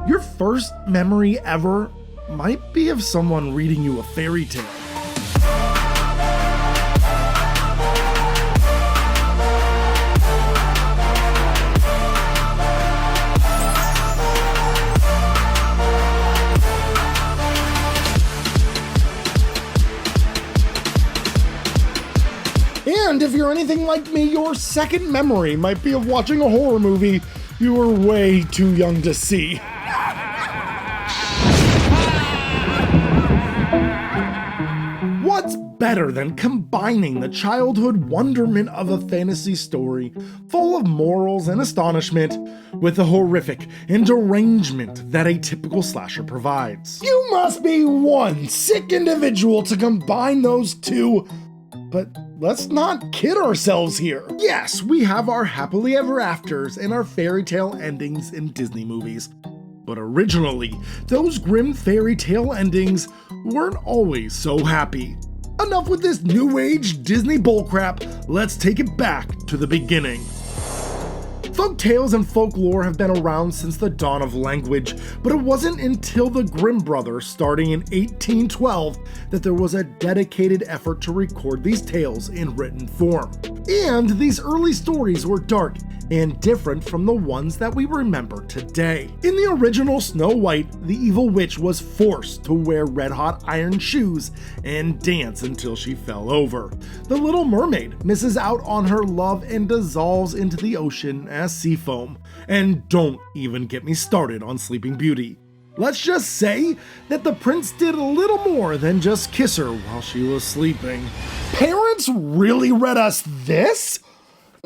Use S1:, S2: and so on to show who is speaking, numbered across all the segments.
S1: Your first memory ever might be of someone reading you a fairy tale. And if you're anything like me, your second memory might be of watching a horror movie you were way too young to see. What's better than combining the childhood wonderment of a fantasy story full of morals and astonishment with the horrific and derangement that a typical slasher provides? You must be one sick individual to combine those two, but let's not kid ourselves here. Yes, we have our happily ever afters and our fairy tale endings in Disney movies. But originally, those grim fairy tale endings weren't always so happy. Enough with this new age Disney bullcrap, let's take it back to the beginning. Folk tales and folklore have been around since the dawn of language, but it wasn't until the Grimm brothers starting in 1812 that there was a dedicated effort to record these tales in written form. And these early stories were dark and different from the ones that we remember today. In the original Snow White, the evil witch was forced to wear red-hot iron shoes and dance until she fell over. The Little Mermaid misses out on her love and dissolves into the ocean as sea foam. And don't even get me started on Sleeping Beauty. Let's just say that the prince did a little more than just kiss her while she was sleeping. Parents really read us this?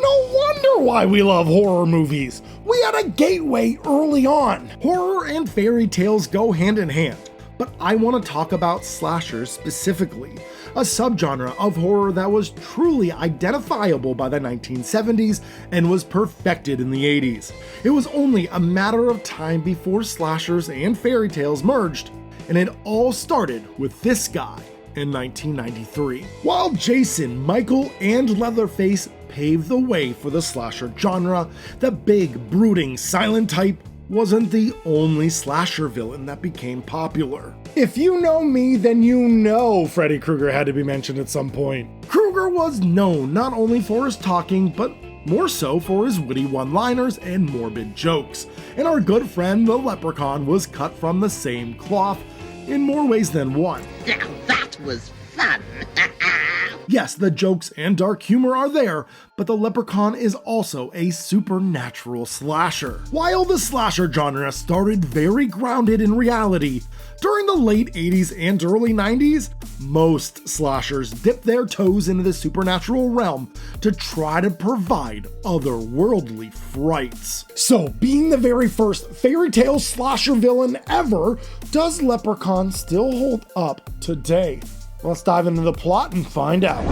S1: No wonder why we love horror movies. We had a gateway early on. Horror and fairy tales go hand in hand, but I want to talk about slashers specifically, a subgenre of horror that was truly identifiable by the 1970s and was perfected in the 80s. It was only a matter of time before slashers and fairy tales merged, and it all started with this guy in 1993. While Jason, Michael, and Leatherface paved the way for the slasher genre, the big, brooding, silent type wasn't the only slasher villain that became popular. If you know me, then you know Freddy Krueger had to be mentioned at some point. Krueger was known not only for his talking, but more so for his witty one-liners and morbid jokes. And our good friend the Leprechaun was cut from the same cloth in more ways than one.
S2: Now that was fun.
S1: Yes, the jokes and dark humor are there, but the Leprechaun is also a supernatural slasher. While the slasher genre started very grounded in reality, during the late 80s and early 90s, most slashers dipped their toes into the supernatural realm to try to provide otherworldly frights. So, being the very first fairy tale slasher villain ever, does Leprechaun still hold up today? Let's dive into the plot and find out.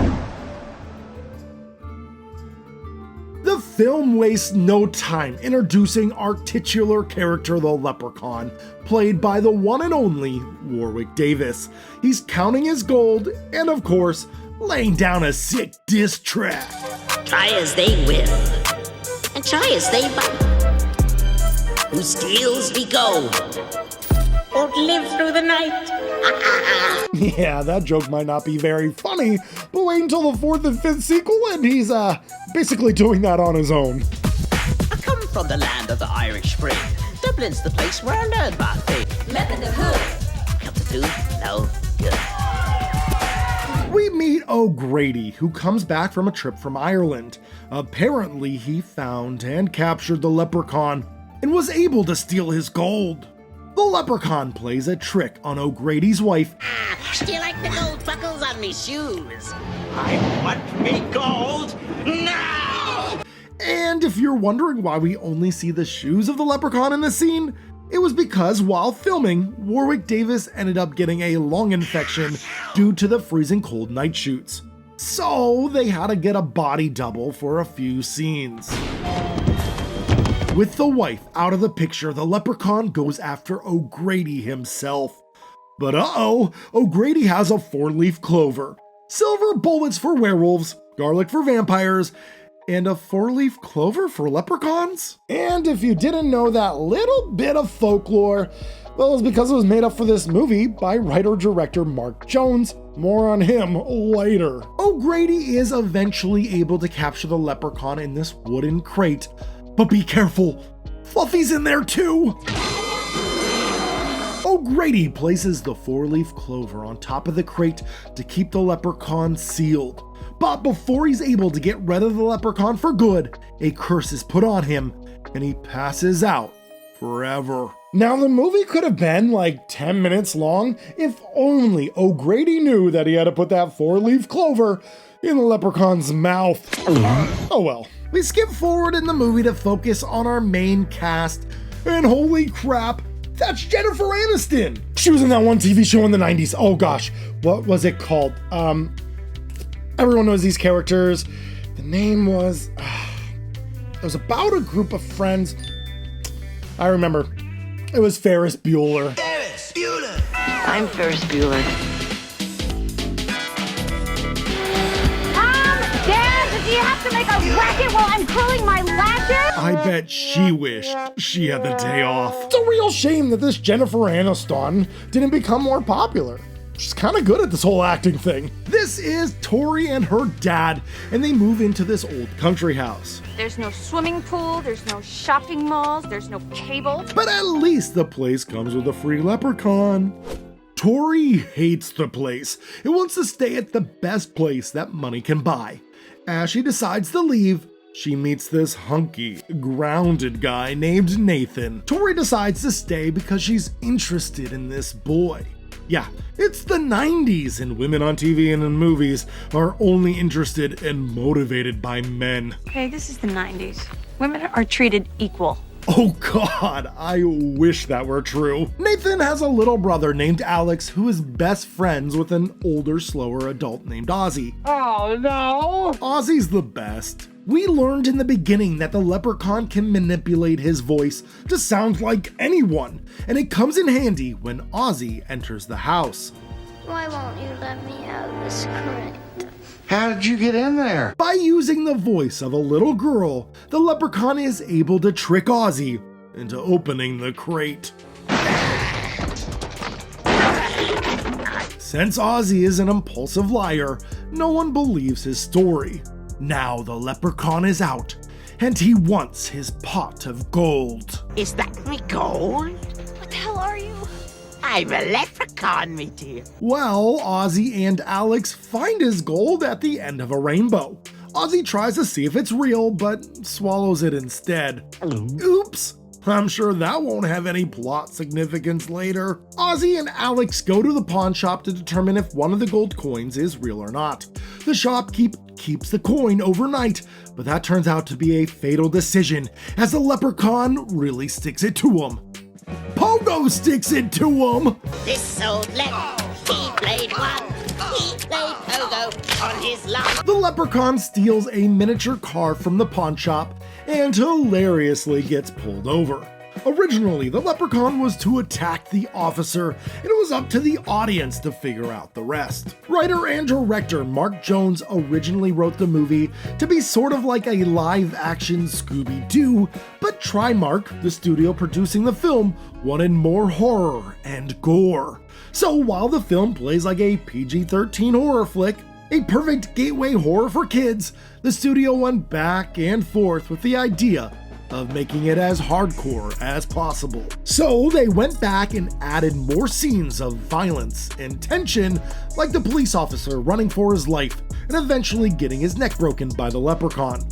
S1: The film wastes no time introducing our titular character, the Leprechaun, played by the one and only Warwick Davis. He's counting his gold and, of course, laying down a sick diss track.
S2: Try as they will, and try as they might. Who steals the gold won't live through the night.
S1: Yeah, that joke might not be very funny, but wait until the 4th and 5th sequel and he's basically doing that on his own.
S2: I come from the land of the Irish Spring. Dublin's the place where I learned about things.
S3: Method of hood.
S2: Come to do? No. Good.
S1: We meet O'Grady, who comes back from a trip from Ireland. Apparently, he found and captured the Leprechaun and was able to steal his gold. The Leprechaun plays a trick on O'Grady's wife.
S2: Do you like the gold buckles on me shoes? I want me gold now!
S1: And if you're wondering why we only see the shoes of the Leprechaun in the scene, it was because while filming, Warwick Davis ended up getting a lung infection due to the freezing cold night shoots. So they had to get a body double for a few scenes. With the wife out of the picture, the Leprechaun goes after O'Grady himself. But uh-oh, O'Grady has a 4-leaf clover, silver bullets for werewolves, garlic for vampires, and a 4-leaf clover for leprechauns? And if you didn't know that little bit of folklore, well, it's because it was made up for this movie by writer-director Mark Jones. More on him later. O'Grady is eventually able to capture the leprechaun in this wooden crate, but be careful, Fluffy's in there too! O'Grady places the 4-leaf clover on top of the crate to keep the leprechaun sealed. But before he's able to get rid of the leprechaun for good, a curse is put on him, and he passes out forever. Now, the movie could have been like 10 minutes long if only O'Grady knew that he had to put that 4-leaf clover in the leprechaun's mouth. Oh well. We skip forward in the movie to focus on our main cast, and holy crap, that's Jennifer Aniston! She was in that one TV show in the 90s. Oh gosh, what was it called? Everyone knows these characters. The name was... it was about a group of friends. I remember. It was Ferris Bueller.
S3: Ferris Bueller!
S4: I'm Ferris Bueller.
S5: Dad, do you have to make a racket while I'm curling my lashes?
S1: I bet she wished she had the day off. It's a real shame that this Jennifer Aniston didn't become more popular. She's kind of good at this whole acting thing. This is Tori and her dad, and they move into this old country house.
S5: There's no swimming pool, there's no shopping malls, there's no cable.
S1: But at least the place comes with a free leprechaun. Tori hates the place. It wants to stay at the best place that money can buy. As she decides to leave, she meets this hunky, grounded guy named Nathan. Tori decides to stay because she's interested in this boy. Yeah, it's the 90s, and women on TV and in movies are only interested and motivated by men.
S5: Hey, this is the 90s. Women are treated equal.
S1: Oh God, I wish that were true. Nathan has a little brother named Alex who is best friends with an older, slower adult named Ozzy.
S3: Oh no!
S1: Ozzy's the best. We learned in the beginning that the leprechaun can manipulate his voice to sound like anyone, and it comes in handy when Ozzy enters the house.
S6: Why won't you let me out of this crate?
S3: How did you get in there?
S1: By using the voice of a little girl, the leprechaun is able to trick Ozzy into opening the crate. Since Ozzy is an impulsive liar, no one believes his story. Now the leprechaun is out, and he wants his pot of gold.
S2: Is that me gold?
S5: What the hell are you?
S2: I'm a leprechaun, me dear.
S1: Well, Ozzy and Alex find his gold at the end of a rainbow. Ozzy tries to see if it's real, but swallows it instead. Oops! I'm sure that won't have any plot significance later. Ozzy and Alex go to the pawn shop to determine if one of the gold coins is real or not. The shopkeep keeps the coin overnight, but that turns out to be a fatal decision, as the leprechaun really sticks it to him. Pogo sticks it to him!
S2: This old lep, he played one. He played pogo on his lawn.
S1: The leprechaun steals a miniature car from the pawn shop and hilariously gets pulled over. Originally, the leprechaun was to attack the officer, and it was up to the audience to figure out the rest. Writer and director Mark Jones originally wrote the movie to be sort of like a live-action Scooby-Doo, but Trimark, the studio producing the film, wanted more horror and gore. So while the film plays like a PG-13 horror flick, a perfect gateway horror for kids, the studio went back and forth with the idea of making it as hardcore as possible. So they went back and added more scenes of violence and tension, like the police officer running for his life and eventually getting his neck broken by the leprechaun.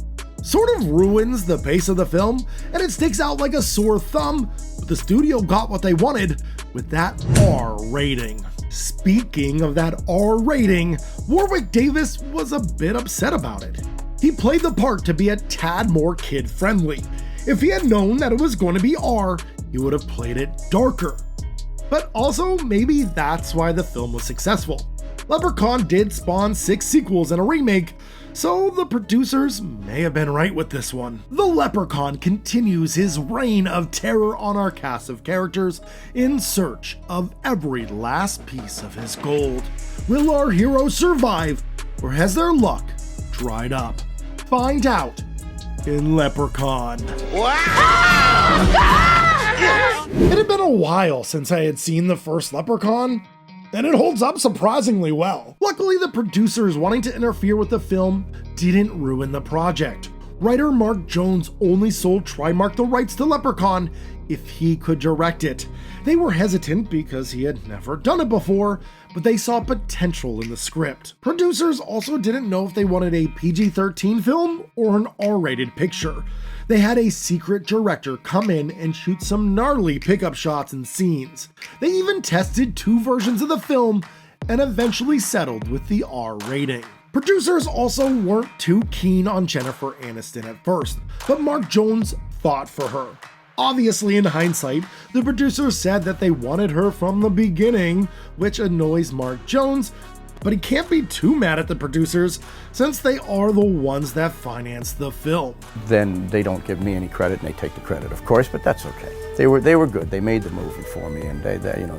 S1: Sort of ruins the pace of the film, and it sticks out like a sore thumb, but the studio got what they wanted with that R rating. Speaking of that R rating, Warwick Davis was a bit upset about it. He played the part to be a tad more kid-friendly. If he had known that it was going to be R, he would have played it darker. But also, maybe that's why the film was successful. Leprechaun did spawn 6 sequels and a remake, so the producers may have been right with this one. The Leprechaun continues his reign of terror on our cast of characters in search of every last piece of his gold. Will our heroes survive, or has their luck dried up? Find out in Leprechaun. It had been a while since I had seen the first Leprechaun, and it holds up surprisingly well. Luckily, the producers wanting to interfere with the film didn't ruin the project. Writer Mark Jones only sold Trimark the rights to Leprechaun if he could direct it. They were hesitant because he had never done it before, but they saw potential in the script. Producers also didn't know if they wanted a PG-13 film or an R-rated picture. They had a secret director come in and shoot some gnarly pickup shots and scenes. They even tested 2 versions of the film and eventually settled with the R rating. Producers also weren't too keen on Jennifer Aniston at first, but Mark Jones fought for her. Obviously, in hindsight, the producers said that they wanted her from the beginning, which annoys Mark Jones, but he can't be too mad at the producers since they are the ones that financed the film.
S4: Then they don't give me any credit and they take the credit, of course, but that's okay. They were good. They made the movie for me, and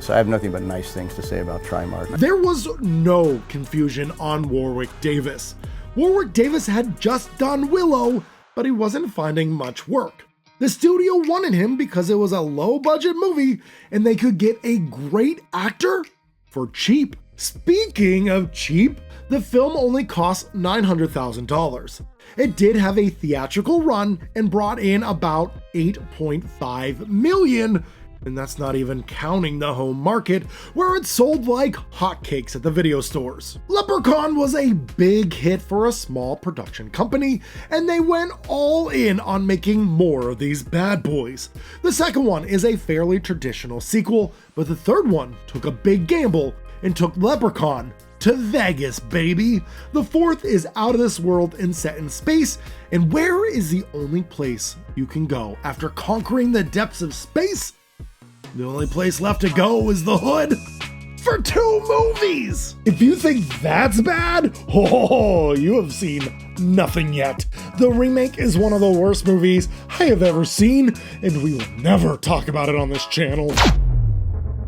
S4: so I have nothing but nice things to say about Trimark.
S1: There was no confusion on Warwick Davis. Warwick Davis had just done Willow, but he wasn't finding much work. The studio wanted him because it was a low-budget movie and they could get a great actor for cheap. Speaking of cheap, the film only cost $900,000. It did have a theatrical run and brought in about $8.5 million, and that's not even counting the home market, where it sold like hotcakes at the video stores. Leprechaun was a big hit for a small production company, and they went all in on making more of these bad boys. The second one is a fairly traditional sequel, but the third one took a big gamble and took Leprechaun to Vegas, baby. The fourth is out of this world and set in space, and where is the only place you can go after conquering the depths of space? The only place left to go is the hood for 2 movies. If you think that's bad, oh, you have seen nothing yet. The remake is one of the worst movies I have ever seen, and we will never talk about it on this channel.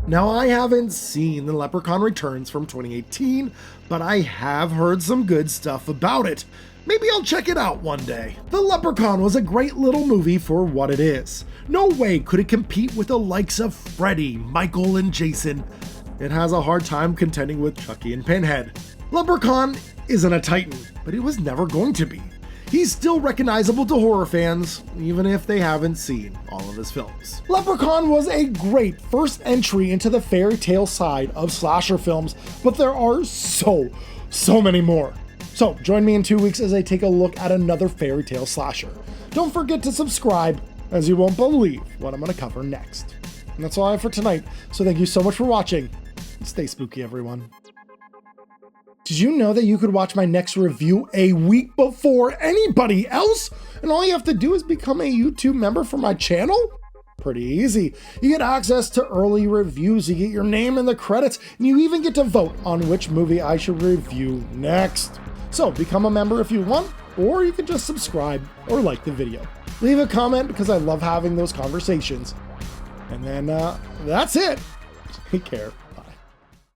S1: Now, I haven't seen The Leprechaun Returns from 2018, but I have heard some good stuff about it. Maybe I'll check it out one day. The Leprechaun was a great little movie for what it is. No way could it compete with the likes of Freddy, Michael, and Jason. It has a hard time contending with Chucky and Pinhead. Leprechaun isn't a titan, but he was never going to be. He's still recognizable to horror fans, even if they haven't seen all of his films. Leprechaun was a great first entry into the fairy tale side of slasher films, but there are so many more. So join me in 2 weeks as I take a look at another fairy tale slasher. Don't forget to subscribe, as you won't believe what I'm going to cover next. And that's all I have for tonight, so thank you so much for watching. Stay spooky, everyone. Did you know that you could watch my next review a week before anybody else? And all you have to do is become a YouTube member for my channel? Pretty easy. You get access to early reviews, you get your name in the credits, and you even get to vote on which movie I should review next. So become a member if you want, or you can just subscribe or like the video. Leave a comment because I love having those conversations. And then that's it. Take care.